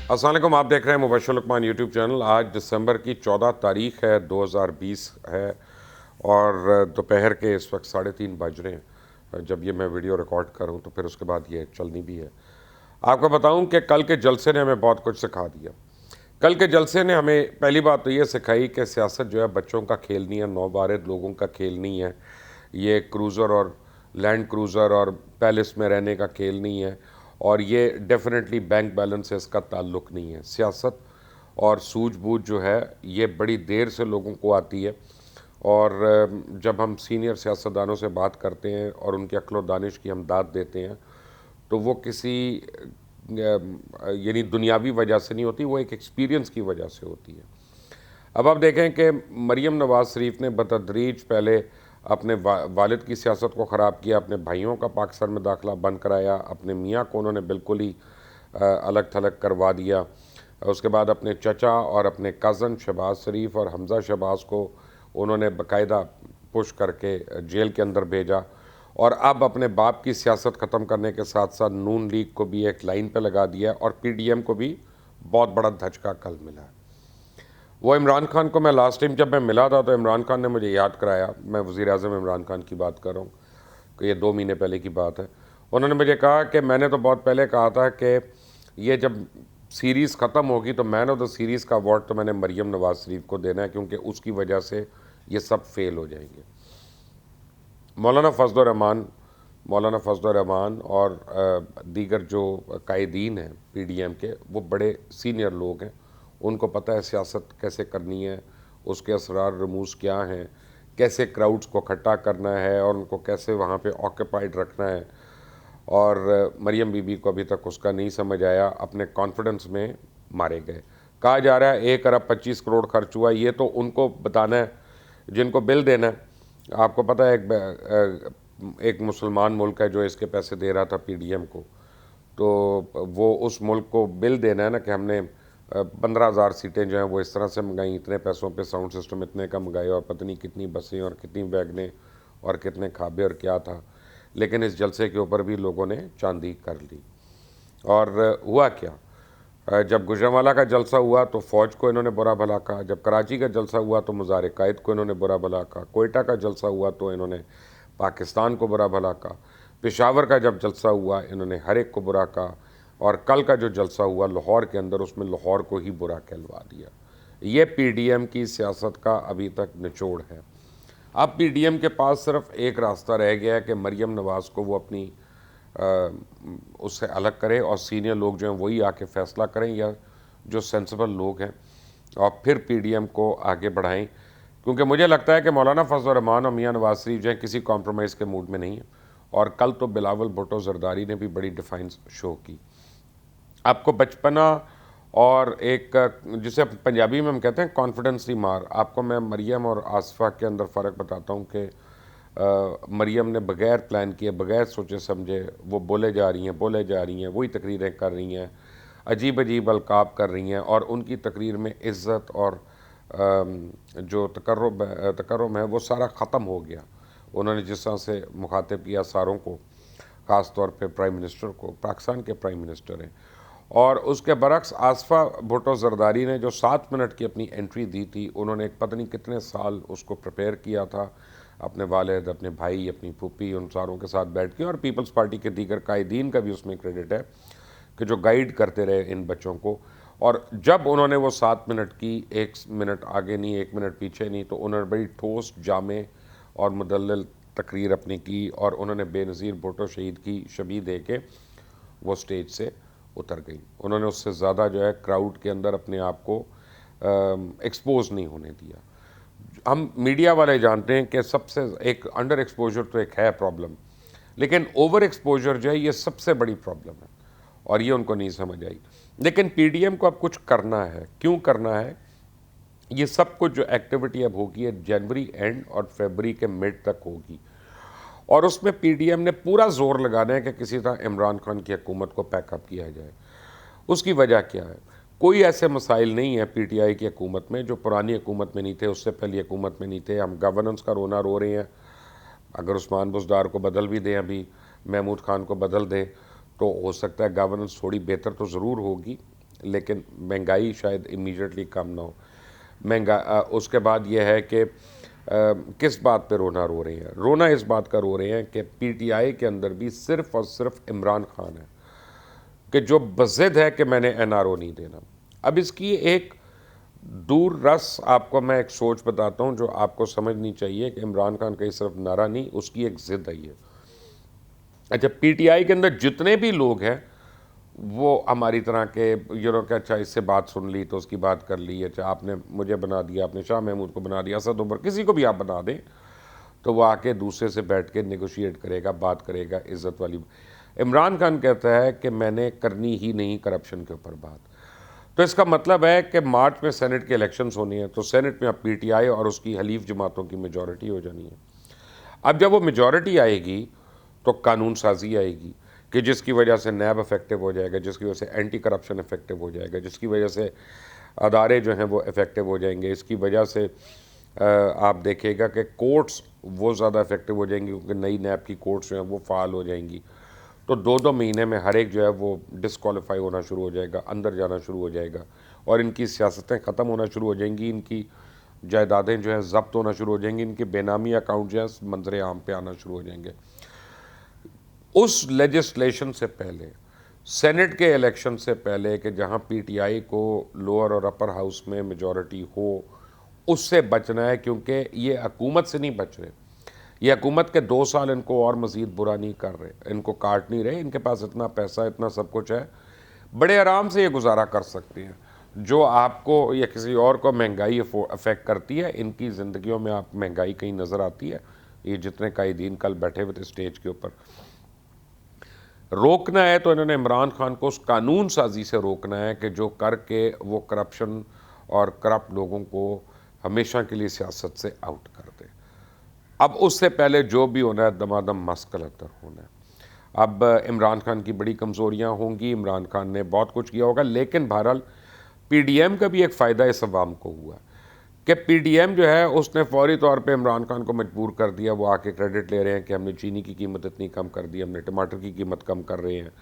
अस्सलाम वालेकुम, आप देख रहे हैं मुबशर लुकमान यूट्यूब चैनल। आज दिसंबर की 14 तारीख है, 2020 है और दोपहर के इस वक्त 3:30 बज रहे हैं जब ये मैं वीडियो रिकॉर्ड करूं, तो फिर उसके बाद ये चलनी भी है। आपको बताऊं कि कल के जलसे ने हमें बहुत कुछ सिखा दिया। कल के जलसे ने हमें पहली बात तो ये सिखाई कि सियासत जो है बच्चों का खेल नहीं है, नौबारिद लोगों का खेल नहीं है। ये क्रूज़र और लैंड क्रूज़र और पैलेस में रहने का खेल नहीं है, और ये डेफिनेटली बैंक बैलेंस से इसका ताल्लुक़ नहीं है। सियासत और सूझबूझ जो है ये बड़ी देर से लोगों को आती है, और जब हम सीनियर सियासतदानों से बात करते हैं और उनकी अक्ल व दानिश की हम दाद देते हैं, तो वो किसी यानी दुनियावी वजह से नहीं होती, वो एक एक्सपीरियंस की वजह से होती है। अब आप देखें कि मरीम नवाज़ शरीफ ने बतदरीज पहले अपने वालिद की सियासत को ख़राब किया, अपने भाइयों का पाकिस्तान में दाखिला बंद कराया, अपने मियाँ को उन्होंने बिल्कुल ही अलग थलग करवा दिया। उसके बाद अपने चचा और अपने कज़न शहबाज शरीफ और हमज़ा शहबाज को उन्होंने बाकायदा पुश करके जेल के अंदर भेजा, और अब अपने बाप की सियासत ख़त्म करने के साथ साथ नून लीग को भी एक लाइन पे लगा दिया, और PDM को भी बहुत बड़ा धचका कल मिला है। वो इमरान खान को मैं लास्ट टाइम जब मैं मिला था तो इमरान खान ने मुझे याद कराया, मैं वज़ीर-ए-आज़म इमरान खान की बात कर रहा हूँ कि ये 2 महीने पहले की बात है। उन्होंने मुझे कहा कि मैंने तो बहुत पहले कहा था कि ये जब सीरीज़ ख़त्म होगी तो मैन ऑफ द सीरीज़ का अवार्ड तो मैंने मरीम नवाज़ शरीफ को देना है, क्योंकि उसकी वजह से ये सब फेल हो जाएंगे। मौलाना फजल रहमान और दीगर जो कायदीन हैं PDM के, वो बड़े सीनियर लोग हैं। उनको पता है सियासत कैसे करनी है, उसके असरार रमूज़ क्या हैं, कैसे क्राउड्स को इकट्ठा करना है और उनको कैसे वहाँ पे ऑक्यूपाइड रखना है। और मरियम बीबी को अभी तक उसका नहीं समझ आया, अपने कॉन्फिडेंस में मारे गए। कहा जा रहा है 1 अरब 25 करोड़ खर्च हुआ, ये तो उनको बताना है जिनको बिल देना है। आपको पता है एक मुसलमान मुल्क है जो इसके पैसे दे रहा था PDM को, तो वो उस मुल्क को बिल देना है ना कि हमने 15,000 सीटें जो हैं वो इस तरह से मंगाई, इतने पैसों पे साउंड सिस्टम इतने का मंगाए, और पता नहीं कितनी बसें और कितनी वैगनें और कितने खाबे और क्या था। लेकिन इस जलसे के ऊपर भी लोगों ने चांदी कर ली। और हुआ क्या, जब गुजरांवाला का जलसा हुआ तो फ़ौज को इन्होंने बुरा भला कहा, जब कराची का जलसा हुआ तो मुज़ाहिर कायद को इन्होंने बुरा भला कहा, कोयटा का जलसा हुआ तो इन्होंने पाकिस्तान को बुरा भला कहा, पेशावर का जब जलसा हुआ इन्होंने हर एक को बुरा कहा, और कल का जो जलसा हुआ लाहौर के अंदर, उसमें लाहौर को ही बुरा कहलवा दिया। ये PDM की सियासत का अभी तक निचोड़ है। अब PDM के पास सिर्फ एक रास्ता रह गया है कि मरीम नवाज़ को वो अपनी उससे अलग करे, और सीनियर लोग जो हैं वही आके फ़ैसला करें, या जो सेंसिबल लोग हैं, और फिर PDM को आगे बढ़ाएं। क्योंकि मुझे लगता है कि मौलाना फजल रहमान और मियाँ नवाज़ शरीफ जो हैं किसी कॉम्प्रोमाइज़ के मूड में नहीं है, और कल तो बिलावल भुट्टो जरदारी ने भी बड़ी डिफाइंस शो की। आपको बचपना और एक जिसे पंजाबी में हम कहते हैं कॉन्फिडेंस की मार, आपको मैं मरियम और आसफ़ा के अंदर फ़र्क बताता हूँ कि मरियम ने बग़ैर प्लान किए, बग़ैर सोचे समझे वो बोले जा रही हैं, वही तकरीरें कर रही हैं, अजीब अजीब अलकाब कर रही हैं, और उनकी तकरीर में इज़्ज़त और जो तकर्रुम है वो सारा ख़त्म हो गया। उन्होंने जिस तरह से मुखातिब किया सारों को, ख़ास तौर पे प्राइम मिनिस्टर को, पाकिस्तान के प्राइम मिनिस्टर हैं। और उसके बरक्स आसफ़ा भुट्टो जरदारी ने जो 7 मिनट की अपनी एंट्री दी थी, उन्होंने एक पता नहीं कितने साल उसको प्रिपेयर किया था, अपने वालिद, अपने भाई, अपनी फूफी, उन सारों के साथ बैठ के, और पीपल्स पार्टी के दीगर कायदीन का भी उसमें क्रेडिट है कि जो गाइड करते रहे इन बच्चों को। और जब उन्होंने वो 7 मिनट की, 1 मिनट आगे नहीं 1 मिनट पीछे नहीं, तो उन्होंने बड़ी ठोस, जामे और मुदल्लल तकरीर अपनी की, और उन्होंने बेनज़ीर भुट्टो शहीद की शबीह दे के वो स्टेज से उतर गई। उन्होंने उससे ज़्यादा जो है क्राउड के अंदर अपने आप को एक्सपोज नहीं होने दिया। हम मीडिया वाले जानते हैं कि सबसे एक अंडर एक्सपोजर तो एक है प्रॉब्लम, लेकिन ओवर एक्सपोजर जो है ये सबसे बड़ी प्रॉब्लम है, और ये उनको नहीं समझ आई। लेकिन PDM को अब कुछ करना है। क्यों करना है? ये सब कुछ जो एक्टिविटी अब होगी है जनवरी एंड और फरवरी के मिड तक होगी, और उसमें PDM ने पूरा जोर लगाना है कि किसी तरह इमरान खान की हुकूमत को पैकअप किया जाए। उसकी वजह क्या है? कोई ऐसे मसाइल नहीं है PTI की हुकूमत में जो पुरानी हुकूमत में नहीं थे, उससे पहली हुकूमत में नहीं थे। हम गवर्नेंस का रोना रो रहे हैं। अगर उस्मान बुज़दार को बदल भी दें, अभी महमूद खान को बदल दें, तो हो सकता है गवर्नेंस थोड़ी बेहतर तो ज़रूर होगी, लेकिन महंगाई शायद इमीडिएटली कम ना हो। उसके बाद यह है कि किस बात पे रोना रो रहे हैं? रोना इस बात का रो रहे हैं कि पीटीआई के अंदर भी सिर्फ और सिर्फ इमरान खान है कि जो बज़िद है कि मैंने एनआरओ नहीं देना। अब इसकी एक दूर रस आपको मैं एक सोच बताता हूँ जो आपको समझनी चाहिए कि इमरान खान का ये सिर्फ नारा नहीं, उसकी एक ज़िद है ये। अच्छा, पीटीआई के अंदर जितने भी लोग हैं वो हमारी तरह के कि अच्छा इससे बात सुन ली तो उसकी बात कर ली, अच्छा आपने मुझे बना दिया, आपने शाह महमूद को बना दिया, असद उमर, किसी को भी आप बना दें तो वो आके दूसरे से बैठ के नेगोशिएट करेगा, बात करेगा, इज़्ज़त वाली। इमरान खान कहता है कि मैंने करनी ही नहीं करप्शन के ऊपर बात। तो इसका मतलब है कि मार्च में सेनेट के इलेक्शंस होनी है, तो सेनेट में अब पीटीआई और उसकी हलीफ जमातों की मेजॉरिटी हो जानी है। अब जब वो मेजॉरिटी आएगी तो कानून साजी आएगी कि जिसकी वजह से नैब इफेक्टिव हो जाएगा, जिसकी वजह से एंटी करप्शन इफेक्टिव हो जाएगा, जिसकी वजह से अदारे जो हैं वो इफेक्टिव हो जाएंगे। इसकी वजह से आप देखिएगा कि कोर्ट्स वो ज़्यादा इफेक्टिव हो जाएंगी क्योंकि नई नैब की कोर्ट्स जो हैं वो फ़ाल हो जाएंगी। तो 2-2 महीने में हर एक जो है वो डिसक्वालीफाई होना शुरू हो जाएगा, अंदर जाना शुरू हो जाएगा और इनकी सियासतें ख़त्म होना शुरू हो जाएंगी, इनकी जायदादें जो हैं ज़ब्त होना शुरू हो जाएंगी, इनके बेनामी अकाउंट जो है मंजर आम पे आना शुरू हो जाएंगे। उस लेजिस्लेशन से पहले, सेनेट के इलेक्शन से पहले कि जहां पीटीआई को लोअर और अपर हाउस में मेजॉरिटी हो, उससे बचना है क्योंकि ये हुकूमत से नहीं बच रहे। ये हुकूमत के 2 साल इनको और मज़ीद बुरा नहीं कर रहे, इनको काट नहीं रहे, इनके पास इतना पैसा, इतना सब कुछ है, बड़े आराम से ये गुजारा कर सकते हैं। जो आपको या किसी और को महंगाई अफेक्ट करती है, इनकी ज़िंदगियों में आप महंगाई कहीं नज़र आती है? ये जितने कायदीन कल बैठे हुए थे स्टेज के ऊपर, रोकना है तो इन्होंने इमरान खान को उस कानून साजी से रोकना है कि जो करके वो करप्शन और करप्ट लोगों को हमेशा के लिए सियासत से आउट कर दे। अब उससे पहले जो भी होना है दमादम मस्कलतर होना है। अब इमरान खान की बड़ी कमज़ोरियाँ होंगी, इमरान खान ने बहुत कुछ किया होगा, लेकिन बहरहाल पीडीएम का भी एक फ़ायदा इस अवाम को हुआ कि पीडीएम जो है उसने फौरी तौर पे इमरान खान को मजबूर कर दिया। वो आके क्रेडिट ले रहे हैं कि हमने चीनी की कीमत इतनी कम कर दी, हमने टमाटर की कीमत कम कर रहे हैं।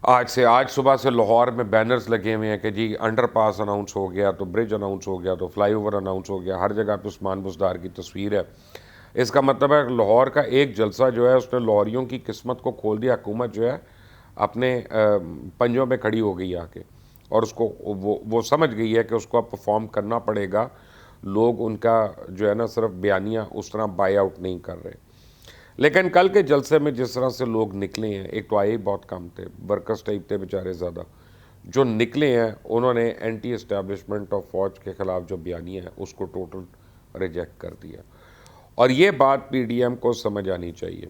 आज सुबह से लाहौर में बैनर्स लगे हुए हैं कि जी अंडरपास अनाउंस हो गया, तो ब्रिज अनाउंस हो गया, तो फ्लाईओवर अनाउंस हो गया, हर जगह पे उस्मान बुज़दार की तस्वीर है। इसका मतलब है लाहौर का एक जलसा जो है उसने लाहौरियों की किस्मत को खोल दिया। हुकूमत जो है अपने पंजों पे खड़ी हो गई आके और उसको वो समझ गई है कि उसको अब परफॉर्म करना पड़ेगा। लोग उनका जो है ना सिर्फ बयानियाँ उस तरह बाय आउट नहीं कर रहे। लेकिन कल के जलसे में जिस तरह से लोग निकले हैं, एक तो आए ही बहुत कम थे, वर्कर्स टाइप थे बेचारे ज़्यादा, जो निकले हैं उन्होंने एंटी इस्टेब्लिशमेंट ऑफ फौज के ख़िलाफ़ जो बयानियाँ है उसको टोटल रिजेक्ट कर दिया। और ये बात पीडीएम को समझ आनी चाहिए।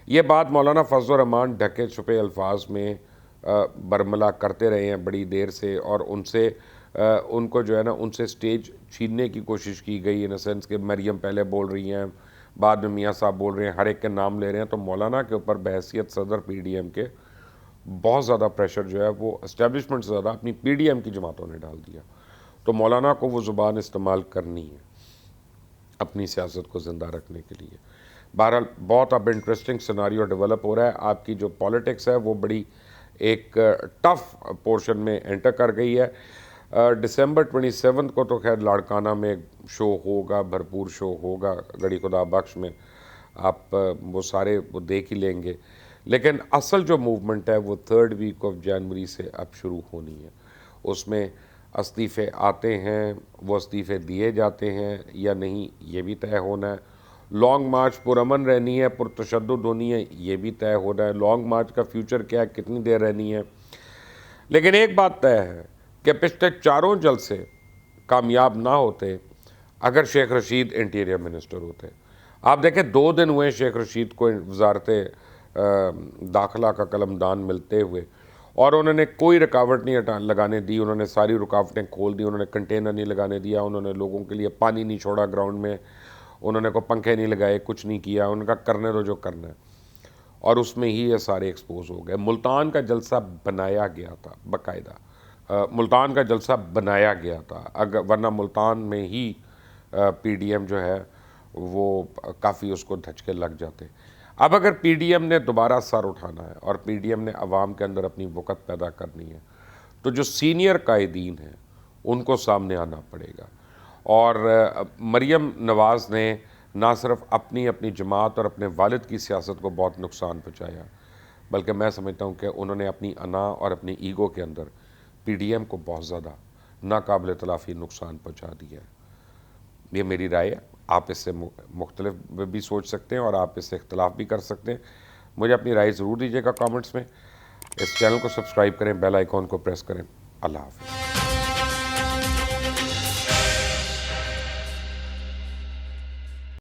ये बात मौलाना फजल रहमान ढके छुपे अल्फाज में बरमला करते रहे हैं बड़ी देर से और उनसे उनको जो है ना उनसे स्टेज छीनने की कोशिश की गई, इन सेंस कि मरियम पहले बोल रही हैं, बाद में मियाँ साहब बोल रहे हैं, हर एक के नाम ले रहे हैं। तो मौलाना के ऊपर बहैसियत सदर पीडीएम के बहुत ज़्यादा प्रेशर जो है वो इस्टेब्लिशमेंट से ज़्यादा अपनी पीडीएम की जमातों ने डाल दिया। तो मौलाना को वो ज़ुबान इस्तेमाल करनी है अपनी सियासत को ज़िंदा रखने के लिए। बहरहाल बहुत अब इंटरेस्टिंग सिनारियो डेवलप हो रहा है। आपकी जो पॉलिटिक्स है वो बड़ी एक टफ पोर्शन में एंटर कर गई है। दिसंबर 27 को तो खैर लाड़काना में शो होगा, भरपूर शो होगा गड़ी खुदा बख्श में, आप वो सारे वो देख ही लेंगे। लेकिन असल जो मूवमेंट है वो 3rd वीक ऑफ जनवरी से अब शुरू होनी है। उसमें इस्तीफ़े आते हैं, वो इस्तीफ़े दिए जाते हैं या नहीं ये भी तय होना है। लॉन्ग मार्च पुरअमन रहनी है, पुरतशद्दुद होनी है, ये भी तय होना है। लॉन्ग मार्च का फ्यूचर क्या है, कितनी देर रहनी है। लेकिन एक बात तय है कि पिछले चारों जलसे कामयाब ना होते अगर शेख रशीद इंटीरियर मिनिस्टर होते। आप देखें 2 दिन हुए शेख रशीद को वजारत दाखिला का कलमदान मिलते हुए और उन्होंने कोई रुकावट नहीं लगाने दी। उन्होंने सारी रुकावटें खोल दी, उन्होंने कंटेनर नहीं लगाने दिया, उन्होंने लोगों के लिए पानी नहीं छोड़ा ग्राउंड में, उन्होंने को पंखे नहीं लगाए, कुछ नहीं किया। उनका करने दो जो करना है और उसमें ही ये सारे एक्सपोज हो गए। मुल्तान का जलसा बनाया गया था बाकायदा, मुल्तान का जलसा बनाया गया था, अगर वरना मुल्तान में ही पीडीएम जो है वो काफ़ी उसको धचके लग जाते। अब अगर पीडीएम ने दोबारा सर उठाना है और पीडीएम ने अवाम के अंदर अपनी वक़्त पैदा करनी है तो जो सीनियर कायदीन हैं उनको सामने आना पड़ेगा। और मरियम नवाज़ ने ना सिर्फ अपनी अपनी जमात और अपने वालिद की सियासत को बहुत नुकसान पहुँचाया, बल्कि मैं समझता हूँ कि उन्होंने अपनी अना और अपनी ईगो के अंदर पीडीएम को बहुत ज़्यादा नाकाबिल तलाफ़ी नुकसान पहुँचा दिया है। ये मेरी राय है, आप इससे मुख्तलिफ भी सोच सकते हैं और आप इससे इख्तलाफ भी कर सकते हैं। मुझे अपनी राय ज़रूर दीजिएगा कमेंट्स में। इस चैनल को सब्सक्राइब करें, बेल आइकॉन को प्रेस करें। अल्लाह हाफ़िज़।